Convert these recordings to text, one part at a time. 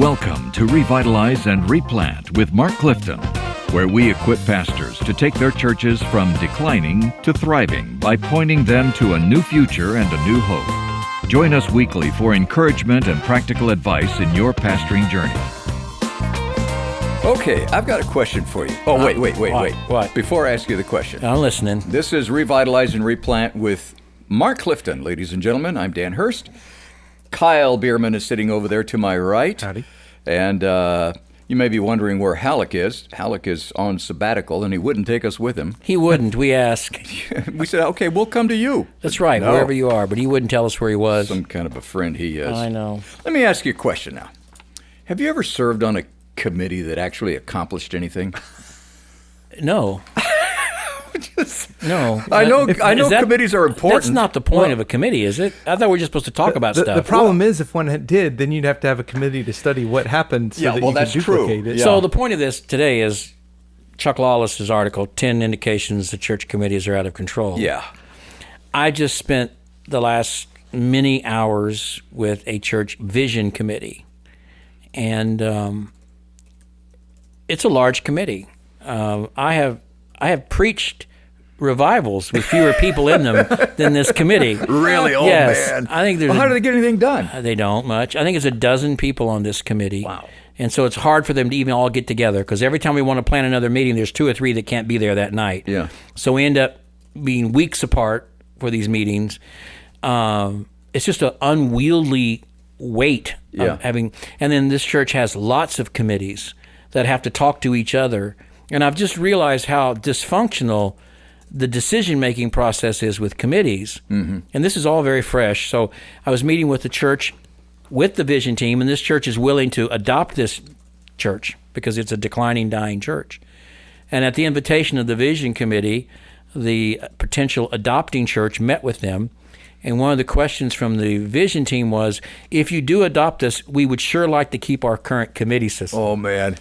Welcome to Revitalize and Replant with Mark Clifton, where we equip pastors to take their churches from declining to thriving by pointing them to a new future and a new hope. Join us weekly for encouragement and practical advice in your pastoring journey. Okay, I've got a question for you. Oh, wait. What? Before I ask you the question. I'm listening. This is Revitalize and Replant with Mark Clifton, ladies and gentlemen. I'm Dan Hurst. Kyle Bueermann is sitting over there to my right. Howdy. And you may be wondering where Halleck is. Halleck is on sabbatical, and he wouldn't take us with him. He wouldn't. We asked. We said, okay, we'll come to you. That's right, No. wherever you are, but he wouldn't tell us where he was. Some kind of a friend he is. I know. Let me ask you a question now. Have you ever served on a committee that actually accomplished anything? No. No. I know Is committees are important. That's not the point of a committee, is it? I thought we were just supposed to talk about stuff. The problem is, if one did, then you'd have to have a committee to study what happened so that you that's could duplicate true. it. Yeah. So the point of this today is Chuck Lawless's article, 10 Indications that Church Committees Are Out of Control. Yeah. I just spent the last many hours with a church vision committee. And it's a large committee. I have preached revivals with fewer people in them than this committee. Really? Oh, yes, man. I think there's. Well, how do they get anything done? They don't much. I think it's a dozen people on this committee. Wow. And so it's hard for them to even all get together because every time we want to plan another meeting, there's 2 or 3 that can't be there that night. Yeah. So we end up being weeks apart for these meetings. It's just an unwieldy weight of having. And then this church has lots of committees that have to talk to each other. And I've just realized how dysfunctional the decision-making process is with committees. Mm-hmm. And this is all very fresh. So I was meeting with the church, with the vision team, and this church is willing to adopt this church because it's a declining, dying church. And at the invitation of the vision committee, the potential adopting church met with them. And one of the questions from the vision team was, if you do adopt us, we would sure like to keep our current committee system. Oh, man.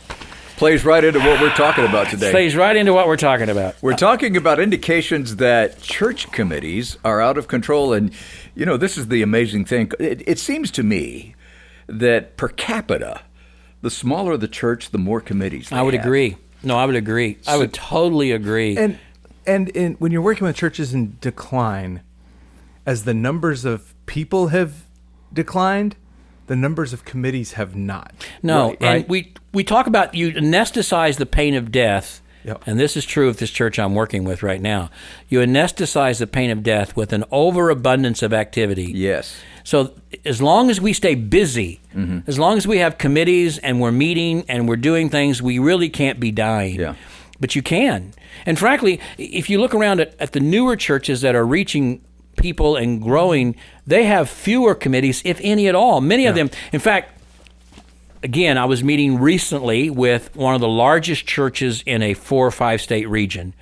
Plays right into what we're talking about today. Plays right into what we're talking about. We're talking about indications that church committees are out of control. And, you know, this is the amazing thing. It seems to me that per capita, the smaller the church, the more committees they I would have. agree. No, I would agree. I would totally agree. And when you're working with churches in decline, as the numbers of people have declined, the numbers of committees have not. No, Right? and we talk about you anesthetize the pain of death, Yep. and this is true of this church I'm working with right now. You anesthetize the pain of death with an overabundance of activity. Yes. So as long as we stay busy, as long as we have committees and we're meeting and we're doing things, we really can't be dying. Yeah. But you can. And frankly, if you look around at the newer churches that are reaching people and growing, they have fewer committees, if any at all. Many of them, in fact, again, I was meeting recently with one of the largest churches in a 4 or 5 state region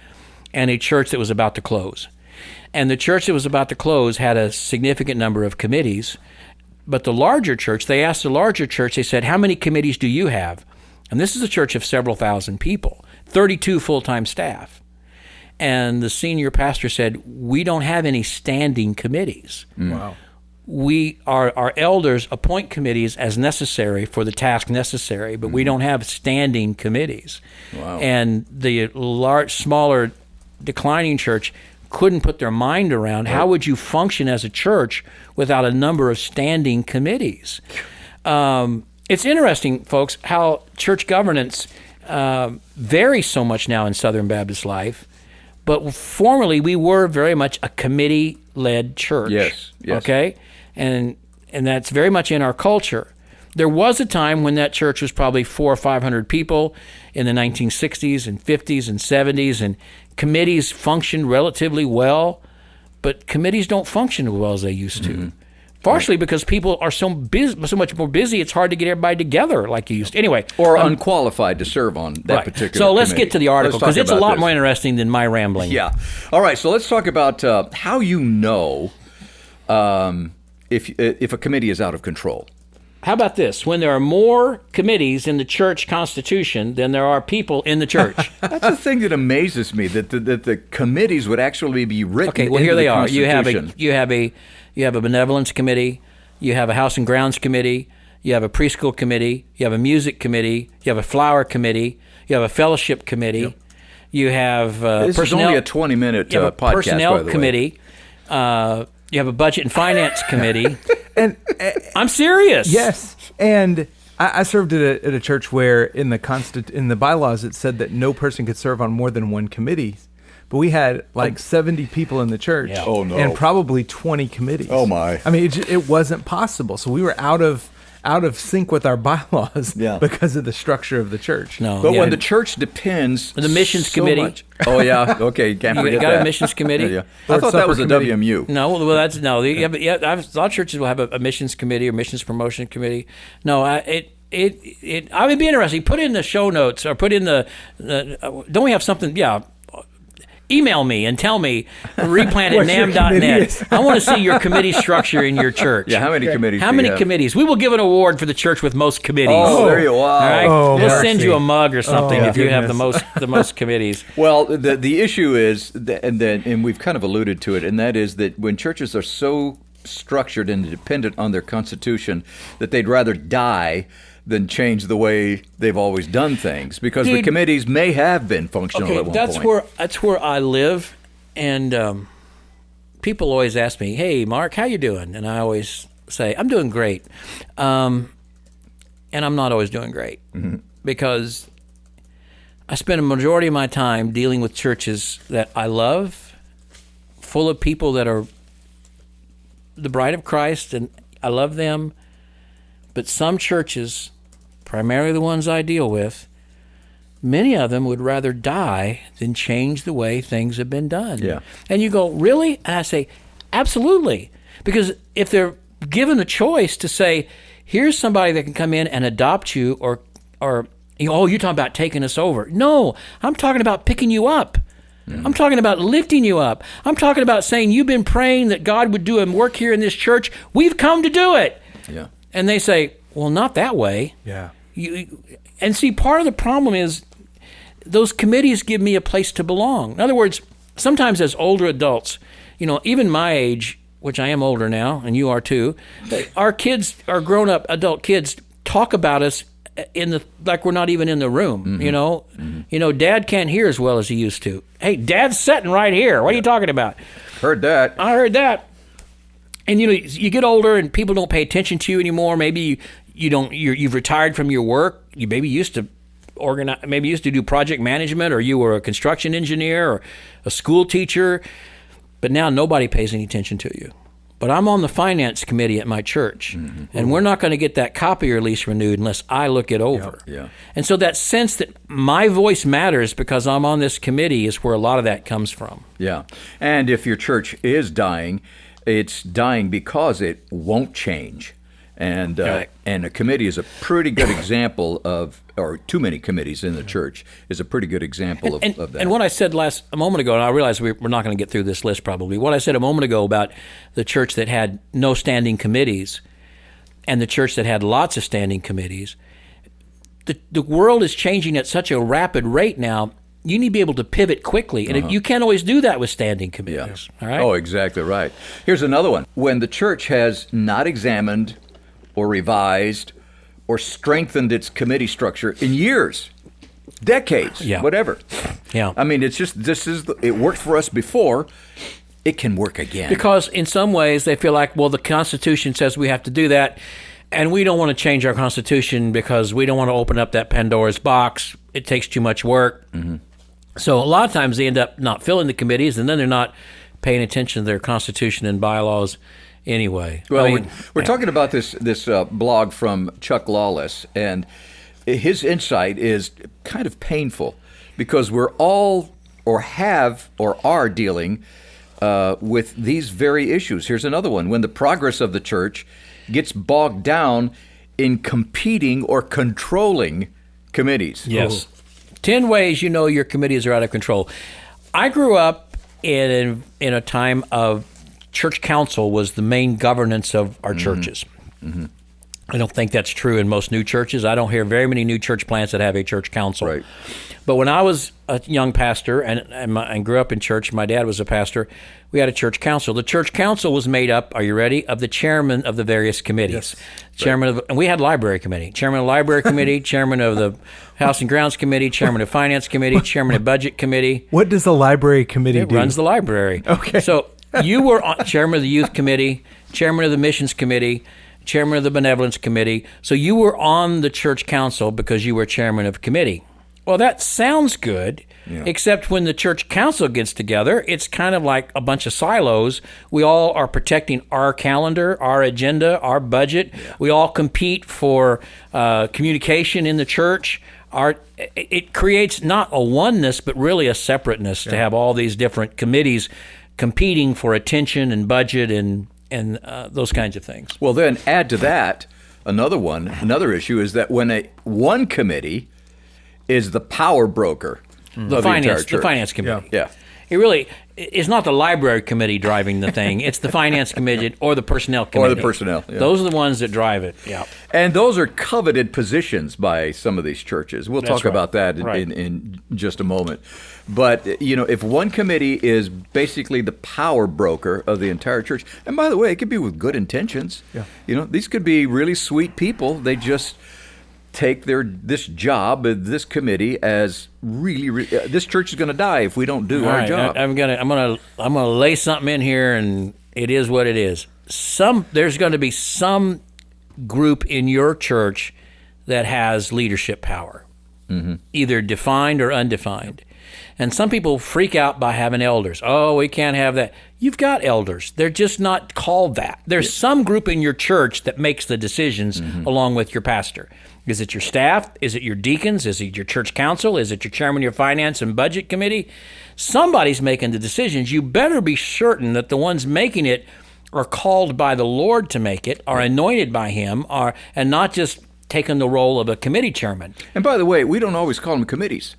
and a church that was about to close. And the church that was about to close had a significant number of committees. But the larger church, they asked the larger church, they said, how many committees do you have? And this is a church of several thousand people, 32 full-time staff. And the senior pastor said, we don't have any standing committees. Wow. Our elders appoint committees as necessary for the task necessary, but we don't have standing committees. Wow. And the smaller, declining church couldn't put their mind around how would you function as a church without a number of standing committees. It's interesting, folks, how church governance varies so much now in Southern Baptist life. But formerly, we were very much a committee-led church. Yes. Okay? And that's very much in our culture. There was a time when that church was probably 400 or 500 people in the 1960s and 50s and 70s, and committees functioned relatively well, but committees don't function as well as they used to. Mm-hmm. Partially because people are so much more busy, it's hard to get everybody together like you used to. Anyway. Or unqualified to serve on that particular So let's committee. get to the article, because it's a lot more interesting than my rambling. Yeah. All right, so let's talk about how you know if a committee is out of control. How about this? When there are more committees in the church constitution than there are people in the church. That's the thing that amazes me, that the committees would actually be written Okay, well, into here they the are. Constitution. You have a benevolence committee, you have a house and grounds committee, you have a preschool committee, you have a music committee, you have a flower committee, you have a fellowship committee, you have this personnel. is only a 20-minute you have a podcast, personnel by the way. committee. You have a budget and finance committee. And I'm serious. yes, and I served at a church where in the bylaws it said that no person could serve on more than one committee. But we had like 70 people in the church, Yeah. Oh, no. and probably 20 committees. Oh, my. I mean, it wasn't possible. So we were out of sync with our bylaws because of the structure of the church. No. But yeah. when the church depends, The missions so committee. much- Oh yeah, okay, can't You forget got that. a missions committee? Yeah. I Lord's thought that was a Supper committee. WMU. No, well, that's no. A lot of churches will have a missions committee or missions promotion committee. No, I would be interesting. Put in the show notes or put in the don't we have something? Yeah. Email me and tell me, replant at What your committee nam.net. is. I want to see your committee structure in your church. Yeah, how many committees? How do you many have? committees? We will give an award for the church with most committees. Oh, there you are. All right, Oh, we'll mercy. send you a mug or something Oh, if you have goodness. the most committees. Well, the issue is, and we've kind of alluded to it, and that is that when churches are so structured and dependent on their constitution that they'd rather die than change the way they've always done things, because the Dude. committees may have been functional Okay, at one that's point. that's where I live, and people always ask me, "Hey, Mark, how you doing?" And I always say, "I'm doing great," and I'm not always doing great because I spend a majority of my time dealing with churches that I love, full of people that are the bride of Christ, and I love them. But some churches, primarily the ones I deal with, many of them would rather die than change the way things have been done. Yeah. And you go, really? And I say, absolutely. Because if they're given a choice to say, here's somebody that can come in and adopt you or oh, you're talking about taking us over. No, I'm talking about picking you up. I'm talking about lifting you up. I'm talking about saying, you've been praying that God would do a work here in this church. We've come to do it. Yeah. And they say, well, not that way. Yeah. And see, part of the problem is those committees give me a place to belong. In other words, sometimes as older adults, even my age, which I am older now, and you are too, our kids, our grown-up adult kids, talk about us like we're not even in the room. Dad can't hear as well as he used to. Hey, Dad's sitting right here. What are you talking about? Heard that. I heard that. And you get older and people don't pay attention to you anymore. Maybe you've retired from your work. You maybe used to organize, maybe used to do project management, or you were a construction engineer or a school teacher, but now nobody pays any attention to you. But I'm on the finance committee at my church, and we're not going to get that copier lease renewed unless I look it over. Yeah. And so that sense that my voice matters because I'm on this committee is where a lot of that comes from. Yeah. And if your church is dying, it's dying because it won't change. And Right. and a committee is a pretty good example of, or too many committees in the church is a pretty good example of that. And what I said a moment ago, and I realize we're not going to get through this list probably, what I said a moment ago about the church that had no standing committees and the church that had lots of standing committees, the world is changing at such a rapid rate now, you need to be able to pivot quickly. And you can't always do that with standing committees. All right? Oh, exactly right. Here's another one. When the church has not examined or revised or strengthened its committee structure in years, decades, Yeah. whatever. Yeah. I mean, it's just, it worked for us before. It can work again. Because in some ways they feel like, well, the Constitution says we have to do that, and we don't want to change our Constitution because we don't want to open up that Pandora's box. It takes too much work. So a lot of times they end up not filling the committees, and then they're not paying attention to their Constitution and bylaws anyway. Well, I mean, we're talking about this blog from Chuck Lawless, and his insight is kind of painful because we're all or have or are dealing with these very issues. Here's another one. When the progress of the church gets bogged down in competing or controlling committees. Yes. 10 ways you know your committees are out of control. I grew up in a time of church council was the main governance of our churches. I don't think that's true in most new churches. I don't hear very many new church plants that have a church council. Right. But when I was a young pastor and grew up in church, my dad was a pastor, we had a church council. The church council was made up, are you ready, of the chairman of the various committees. Yes. And we had library committee, chairman of the library committee, chairman of the House and Grounds committee, chairman of finance committee, chairman of budget committee. What does the library committee do? It runs the library. Okay. So you were chairman of the youth committee, chairman of the missions committee, chairman of the benevolence committee. So you were on the church council because you were chairman of committee. Well, that sounds good, except when the church council gets together, it's kind of like a bunch of silos. We all are protecting our calendar, our agenda, our budget. Yeah. We all compete for communication in the church. It creates not a oneness, but really a separateness to have all these different committees competing for attention and budget and those kinds of things. Well, then add to that another issue is that when one committee is the power broker of the entire church. The finance committee. Yeah. It really is not the library committee driving the thing. It's the finance committee or the personnel committee. Or the personnel. Yeah. Those are the ones that drive it. Yeah. And those are coveted positions by some of these churches. We'll talk about that Right. in just a moment. But, if one committee is basically the power broker of the entire church, and by the way, it could be with good intentions. Yeah. These could be really sweet people. They just take this job, this committee, as really this church is going to die if we don't do our job. I'm gonna lay something in here, and it is what it is. There's going to be some group in your church that has leadership power, either defined or undefined. And some people freak out by having elders. Oh, we can't have that. You've got elders. They're just not called that. There's some group in your church that makes the decisions along with your pastor. Is it your staff? Is it your deacons? Is it your church council? Is it your chairman of your finance and budget committee? Somebody's making the decisions. You better be certain that the ones making it are called by the Lord to make it, are anointed by Him, and not just taking the role of a committee chairman. And by the way, we don't always call them committees.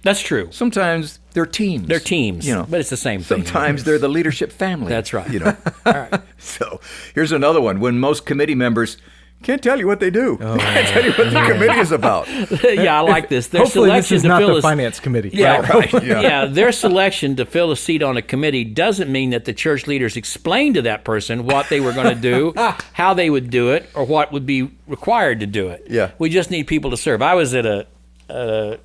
That's true. Sometimes they're teams. They're teams, but it's the same thing. Sometimes they're the leadership family. That's right. All right. So here's another one. When most committee members can't tell you what they do. Can't tell you what the committee is about. Yeah, I like this. Their Hopefully selection this is not the finance committee. Yeah, right. Yeah, their selection to fill a seat on a committee doesn't mean that the church leaders explained to that person what they were going to do, how they would do it, or what would be required to do it. Yeah. We just need people to serve. I was at a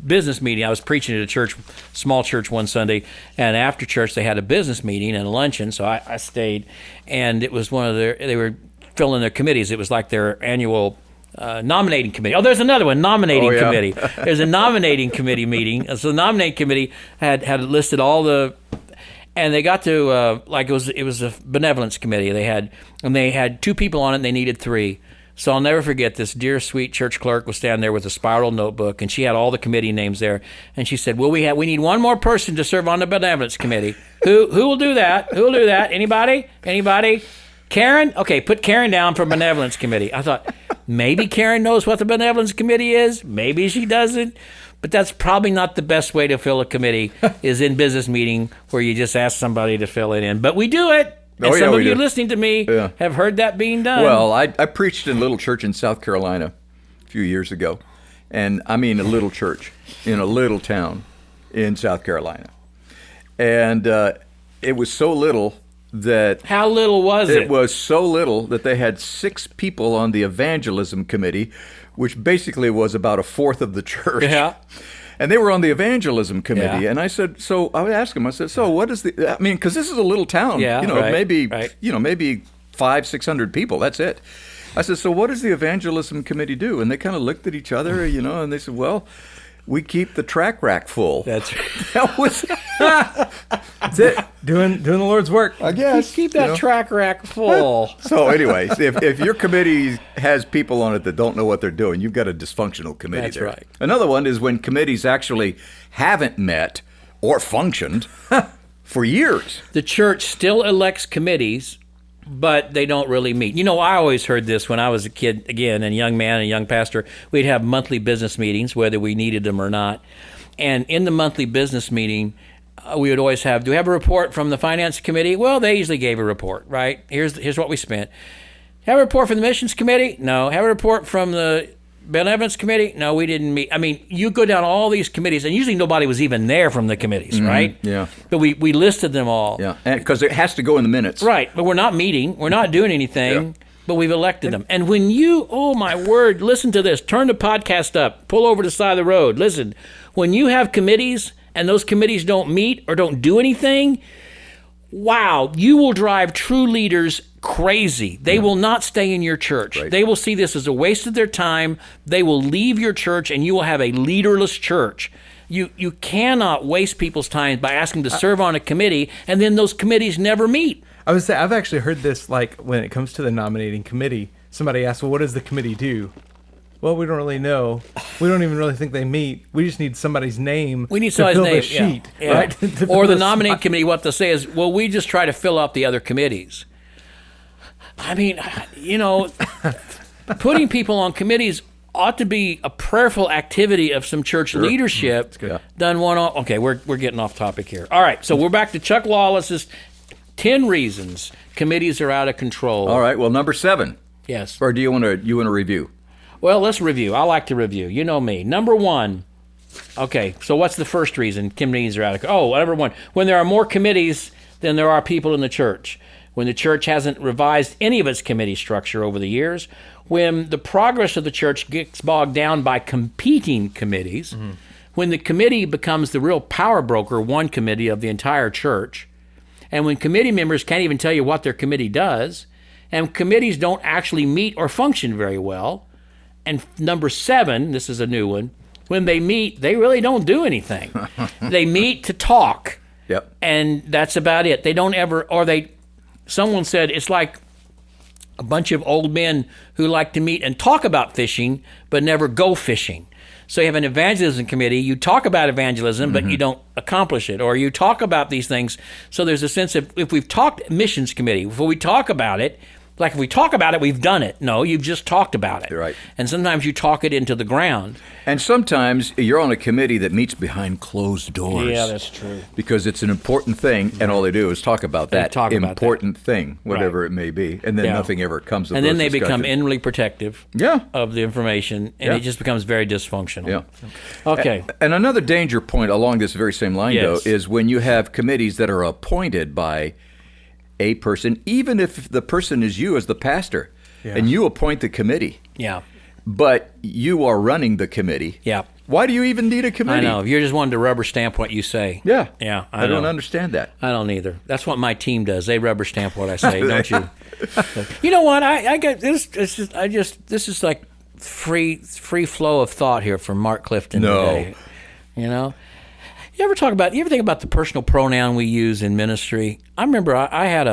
business meeting. I was preaching at a small church one Sunday, and after church they had a business meeting and a luncheon, so I stayed, and it was they were filling their committees. It was like their annual nominating committee. Oh, there's another one, nominating committee. There's a nominating committee meeting. So the nominating committee had listed all the, and they got to it was a benevolence committee. They had 2 people on it, and they needed 3. So I'll never forget this dear, sweet church clerk was standing there with a spiral notebook, and she had all the committee names there. And she said, "Well, we need one more person to serve on the benevolence committee. Who will do that? Who will do that? Anybody? Karen? Okay, put Karen down for benevolence committee." I thought, maybe Karen knows what the benevolence committee is. Maybe she doesn't. But that's probably not the best way to fill a committee, is in business meeting where you just ask somebody to fill it in. But we do it. And some of you listening to me have heard that being done. Well, I preached in a little church in South Carolina a few years ago. And I mean a little church in a little town in South Carolina. And it was so little that... How little was it? It was so little that they had 6 people on the evangelism committee, which basically was about a fourth of the church. Yeah. And they were on the evangelism committee, and I said, so I would ask them, I said, so what is because this is a little town, maybe 500-600 people, that's it. I said, so what does the evangelism committee do? And they kind of looked at each other, and they said, well, we keep the track rack full. That's That was That's it. Doing the Lord's work. I guess. Keep that track rack full. So anyways, if your committee has people on it that don't know what they're doing, you've got a dysfunctional committee. That's there. right. Another one is when committees actually haven't met or functioned for years. The church still elects committees, but they don't really meet. I always heard this when I was a kid, again, and a young man and a young pastor. We'd have monthly business meetings, whether we needed them or not. And in the monthly business meeting, we would always have, do we have a report from the finance committee? Well, they usually gave a report, right? Here's what we spent. Have a report from the missions committee? No. Have a report from the benevolence committee? No, we didn't meet. I mean, you go down all these committees, and usually nobody was even there from the committees, right? Yeah. But we listed them all. Yeah, because it has to go in the minutes. Right, but we're not meeting. We're not doing anything, but we've elected them. And when you, oh my word, listen to this. Turn the podcast up. Pull over to the side of the road. Listen, when you have committees and those committees don't meet or don't do anything, wow, you will drive true leaders crazy. They will not stay in your church. Right. They will see this as a waste of their time. They will leave your church, and you will have a leaderless church. You cannot waste people's time by asking them to serve on a committee, and then those committees never meet. I would say I've actually heard this, like when it comes to the nominating committee, somebody asks, well, what does the committee do? Well, we don't really know. We don't even really think they meet. We just need somebody's name. We need to somebody's fill name, the sheet, yeah. right? To fill Or the the nominating spot. committee, what they'll say is, well, we just try to fill out the other committees. I mean, putting people on committees ought to be a prayerful activity of some church leadership. good. Done one on. Okay, we're getting off topic here. All right, so we're back to Chuck Lawless's 10 reasons committees are out of control. All right. Well, number 7. Yes. Or do you want to review? Well, let's review. I like to review. You know me. Number 1. Okay, so what's the first reason committees are out of control? Number 1. When there are more committees than there are people in the church. When the church hasn't revised any of its committee structure over the years. When the progress of the church gets bogged down by competing committees. Mm-hmm. When the committee becomes the real power broker, one committee of the entire church. And when committee members can't even tell you what their committee does. And committees don't actually meet or function very well. And number 7, this is a new one, when they meet, they really don't do anything. They meet to talk. Yep. And that's about it. They don't ever, someone said it's like a bunch of old men who like to meet and talk about fishing, but never go fishing. So you have an evangelism committee, you talk about evangelism, but you don't accomplish it. Or you talk about these things. So there's a sense of, if we've talked missions committee, if we talk about it, like if we talk about it, we've done it. No, you've just talked about it. Right. And sometimes you talk it into the ground. And sometimes you're on a committee that meets behind closed doors. Yeah, that's true. Because it's an important thing, and all they do is talk about that talk about important thing, whatever it may be, and then nothing ever comes of And those then they become discussions. inwardly protective of the information, and it just becomes very dysfunctional. Yeah. Okay. And another danger point along this very same line, Yes. though, is when you have committees that are appointed by a person, even if the person is you as the pastor, and you appoint the committee. Yeah. But you are running the committee. Yeah. Why do you even need a committee? I know. You're just wanting to rubber stamp what you say. Yeah. Yeah. I don't know. understand that. I don't either. That's what my team does. They rubber stamp what I say, don't you? You know what? I got this. This is like free flow of thought here from Mark Clifton today. You know. You ever think about the personal pronoun we use in ministry? I remember I had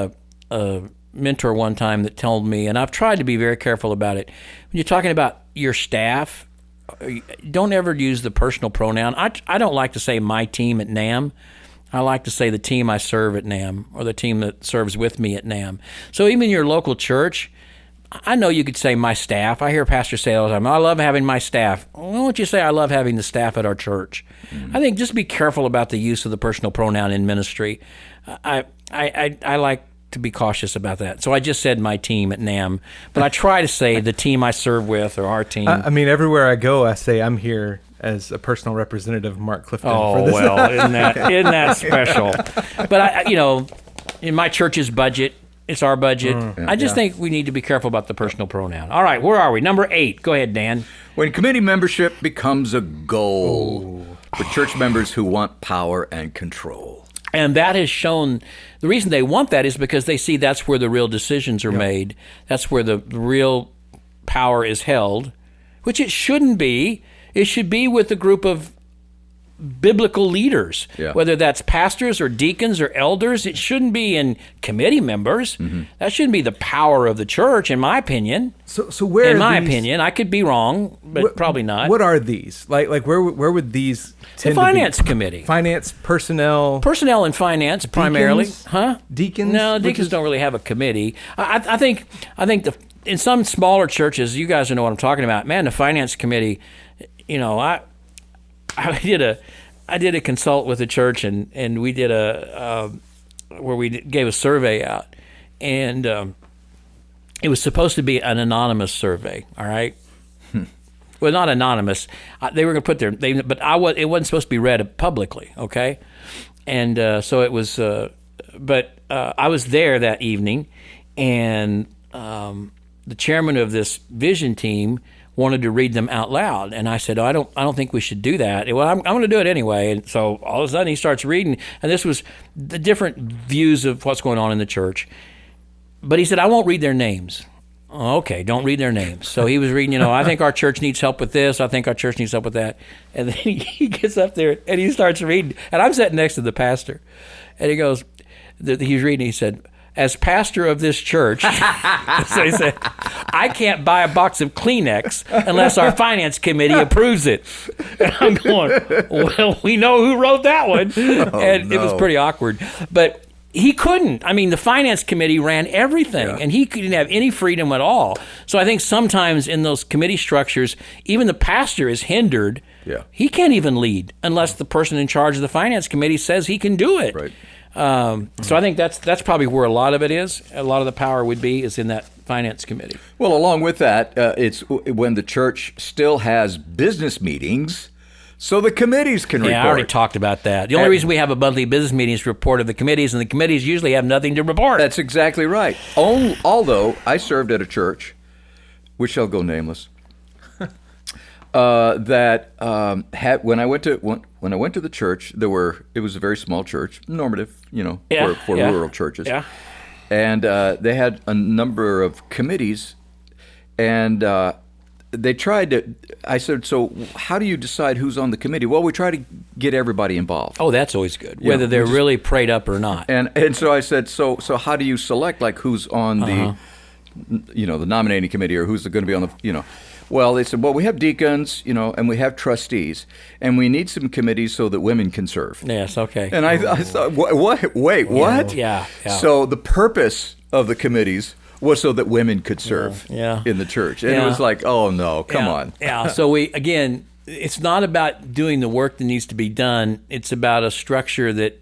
a mentor one time that told me, and I've tried to be very careful about it. When you're talking about your staff, don't ever use the personal pronoun. I don't like to say my team at NAM. I like to say the team I serve at NAM, or the team that serves with me at NAM. So even your local church, I know you could say my staff. I hear pastors say all the time, I love having my staff. Why don't you say I love having the staff at our church? I think just be careful about the use of the personal pronoun in ministry. I like to be cautious about that. So I just said my team at NAM, but I try to say the team I serve with, or our team. I mean, everywhere I go, I say I'm here as a personal representative of Mark Clifton. Oh, for this. well, isn't that special? But, in my church's budget, it's our budget. I just think we need to be careful about the personal pronoun. All right, where are we? Number 8. Go ahead, Dan. When committee membership becomes a goal for church members who want power and control. And that has shown, the reason they want that is because they see that's where the real decisions are made. That's where the real power is held, which it shouldn't be. It should be with a group of biblical leaders, whether that's pastors or deacons or elders. It shouldn't be in committee members. That shouldn't be the power of the church, in my opinion. So where? In are my these, opinion, I could be wrong, but probably not. What are these? Like where would these? The finance committee, finance personnel and finance primarily, huh? Deacons? No, deacons don't really have a committee. I think in some smaller churches, you guys know what I'm talking about. Man, the finance committee. I did a consult with the church, and we did where we gave a survey out, and it was supposed to be an anonymous survey. All right. Well, not anonymous. They were going to put it wasn't supposed to be read publicly. Okay. And so it was. But I was there that evening, and the chairman of this vision team wanted to read them out loud, and I said, I don't think we should do that. Well, I'm going to do it anyway. And so all of a sudden he starts reading, and this was the different views of what's going on in the church. But he said, I won't read their names. Okay, don't read their names. So he was reading, I think our church needs help with this. I think our church needs help with that. And then he gets up there and he starts reading. And I'm sitting next to the pastor. And he goes, he's reading, he said, as pastor of this church, so he said, I can't buy a box of Kleenex unless our finance committee approves it. And I'm going, well, we know who wrote that one. And it was pretty awkward. But he couldn't. I mean, the finance committee ran everything, and he didn't have any freedom at all. So I think sometimes in those committee structures, even the pastor is hindered. Yeah. He can't even lead unless the person in charge of the finance committee says he can do it. Right. So I think that's probably where a lot of it is. A lot of the power would be is in that finance committee. Well, along with that, it's when the church still has business meetings, so the committees can report. Yeah, I already talked about that. The only reason we have a monthly business meeting is to report of the committees, and the committees usually have nothing to report. That's exactly right. Although I served at a church, which shall go nameless, that had when I went to the church, it was a very small church, normative, for rural churches. Yeah. And they had a number of committees, and they tried to. I said, so how do you decide who's on the committee? Well, we try to get everybody involved. Oh, that's always good, whether they're really prayed up or not. And so I said, so how do you select who's on the the nominating committee, or who's going to be on the Well, they said, well, we have deacons, and we have trustees, and we need some committees so that women can serve. Yes, okay. And I thought, what? Wait, what? Yeah. So the purpose of the committees was so that women could serve in the church. And it was like, oh, no, come on. Yeah, so it's not about doing the work that needs to be done. It's about a structure that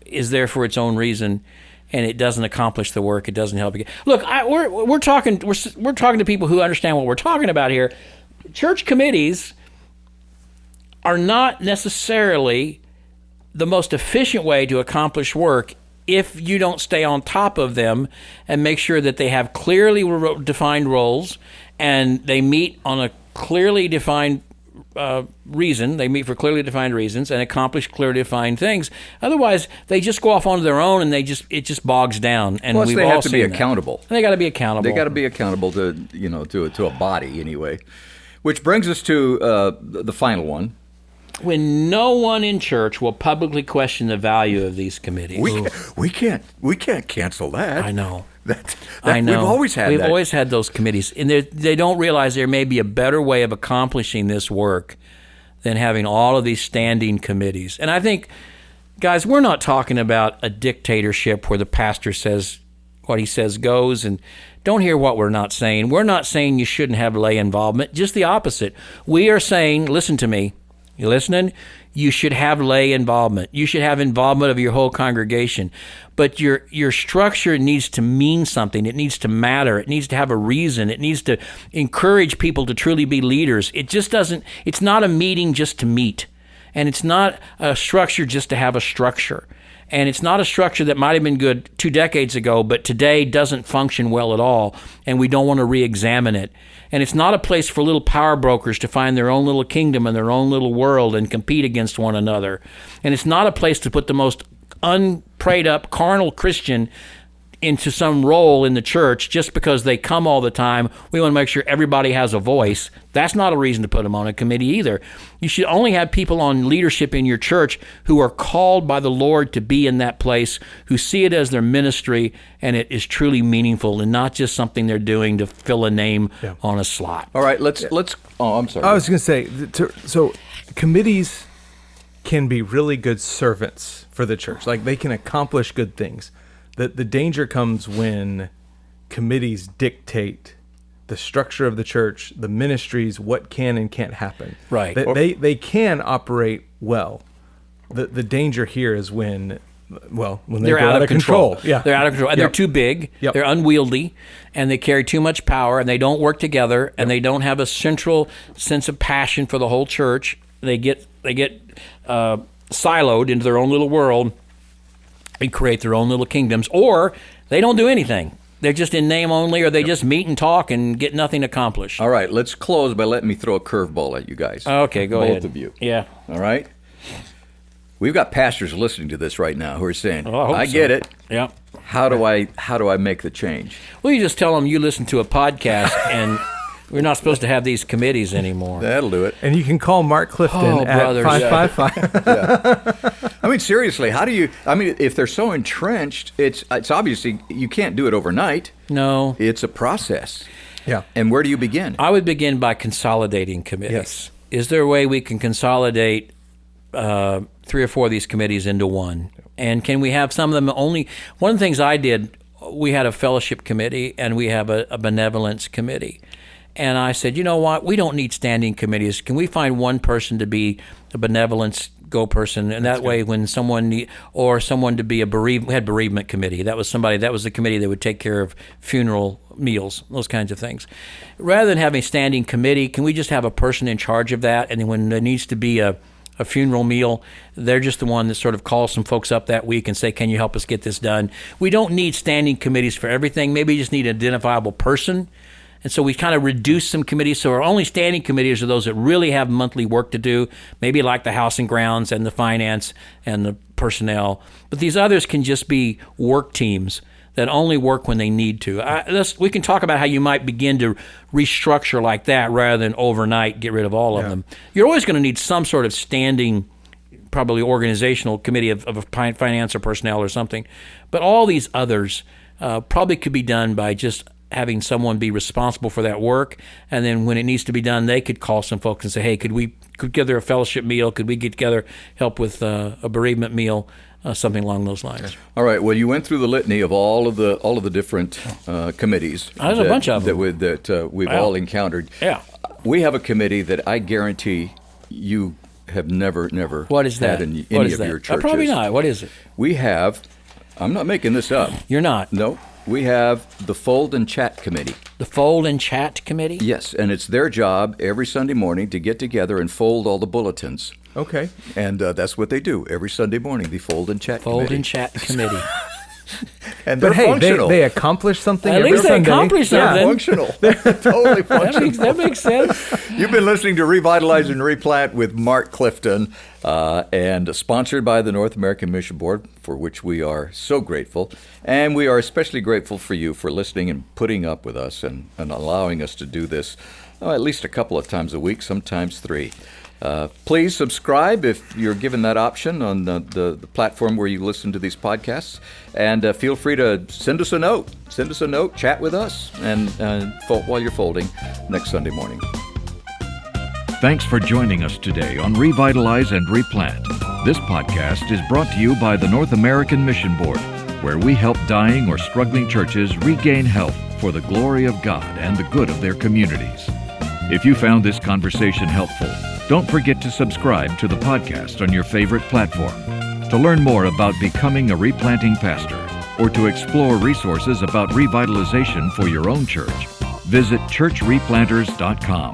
is there for its own reason, and it doesn't accomplish the work. It doesn't help. Look, we're talking to people who understand what we're talking about here. Church committees are not necessarily the most efficient way to accomplish work if you don't stay on top of them and make sure that they have clearly defined roles and they meet on a clearly defined reason. They meet for clearly defined reasons and accomplish clearly defined things. Otherwise, they just go off onto their own, and it just bogs down. And plus, they have to be accountable. They got to be accountable. They got to be accountable to a body anyway. Which brings us to the final one. When no one in church will publicly question the value of these committees. We can't cancel that. I know. I know. We've always had that. We've always had those committees. And they don't realize there may be a better way of accomplishing this work than having all of these standing committees. And I think, guys, we're not talking about a dictatorship where the pastor says what he says goes, and don't hear what we're not saying. We're not saying you shouldn't have lay involvement, just the opposite. We are saying, listen to me, you listening? You should have lay involvement. You should have involvement of your whole congregation. But your structure needs to mean something. It needs to matter. It needs to have a reason. It needs to encourage people to truly be leaders. It's not a meeting just to meet. And it's not a structure just to have a structure. And it's not a structure that might have been good 2 decades ago, but today doesn't function well at all, and we don't want to re-examine it. And it's not a place for little power brokers to find their own little kingdom and their own little world and compete against one another. And it's not a place to put the most unprayed up carnal Christian into some role in the church just because they come all the time. We want to make sure everybody has a voice. That's not a reason to put them on a committee either. You should only have people on leadership in your church who are called by the Lord to be in that place, who see it as their ministry and it is truly meaningful and not just something they're doing to fill a name on a slot. All right, let's. Oh, I'm sorry. I was going to say, so committees can be really good servants for the church. Like, they can accomplish good things. The danger comes when committees dictate the structure of the church, the ministries, what can and can't happen. Right. They can operate well. The danger here is when Well, when they they're go out of control. Yeah. They're out of control. And they're too big. Yep. They're unwieldy, and they carry too much power, and they don't work together, and they don't have a central sense of passion for the whole church. They get siloed into their own little world and create their own little kingdoms, or they don't do anything. They're just in name only, or they just meet and talk and get nothing accomplished. All right, let's close by letting me throw a curveball at you guys. Okay, go ahead. Both of you. Yeah. All right? We've got pastors listening to this right now who are saying, Well, I hope I so. get it. Yeah. How do I make the change? Well, you just tell them you listen to a podcast, and we're not supposed to have these committees anymore. That'll do it. And you can call Mark Clifton at brothers. 555. I mean, seriously, if they're so entrenched, it's obviously you can't do it overnight. No. It's a process. Yeah. And where do you begin? I would begin by consolidating committees. Yes. Is there a way we can consolidate 3 or 4 of these committees into one? And can we have some of them only? One of the things I did, we had a fellowship committee and we have a benevolence committee. And I said, you know what? We don't need standing committees. Can we find one person to be a benevolence go person? And that way, when someone to be a bereavement, we had bereavement committee. That was the committee that would take care of funeral meals, those kinds of things. Rather than having a standing committee, can we just have a person in charge of that? And then when there needs to be a funeral meal, they're just the one that sort of calls some folks up that week and say, can you help us get this done? We don't need standing committees for everything. Maybe you just need an identifiable person. And so we kind of reduce some committees. So our only standing committees are those that really have monthly work to do, maybe like the house and grounds and the finance and the personnel. But these others can just be work teams that only work when they need to. We can talk about how you might begin to restructure like that rather than overnight get rid of all of them. You're always going to need some sort of standing, probably organizational committee of finance or personnel or something. But all these others probably could be done by just having someone be responsible for that work, and then when it needs to be done, they could call some folks and say, hey, could we get together a fellowship meal? Could we get together, help with a bereavement meal? Something along those lines. All right. Well, you went through the litany of all of the different committees. There's a bunch of them that we've all encountered. Yeah. We have a committee that I guarantee you have never What is that? had in What any is of that? your churches. Probably not. What is it? We have. I'm not making this up. You're not. No. We have the Fold and Chat Committee. The Fold and Chat Committee? Yes, and it's their job every Sunday morning to get together and fold all the bulletins. Okay. And that's what they do every Sunday morning, the Fold and Chat Committee. Fold and Chat Committee. And they're But hey, functional. they accomplish something At every least they Sunday. accomplish something. They're functional. They're totally functional. That makes sense. You've been listening to Revitalize and Replant with Mark Clifton, and sponsored by the North American Mission Board, for which we are so grateful. And we are especially grateful for you for listening and putting up with us and allowing us to do this at least a couple of times a week, sometimes 3. Please subscribe if you're given that option on the platform where you listen to these podcasts. And feel free to send us a note. Send us a note, chat with us, and while you're folding next Sunday morning. Thanks for joining us today on Revitalize and Replant. This podcast is brought to you by the North American Mission Board, where we help dying or struggling churches regain health for the glory of God and the good of their communities. If you found this conversation helpful, don't forget to subscribe to the podcast on your favorite platform. To learn more about becoming a replanting pastor or to explore resources about revitalization for your own church, visit churchreplanters.com.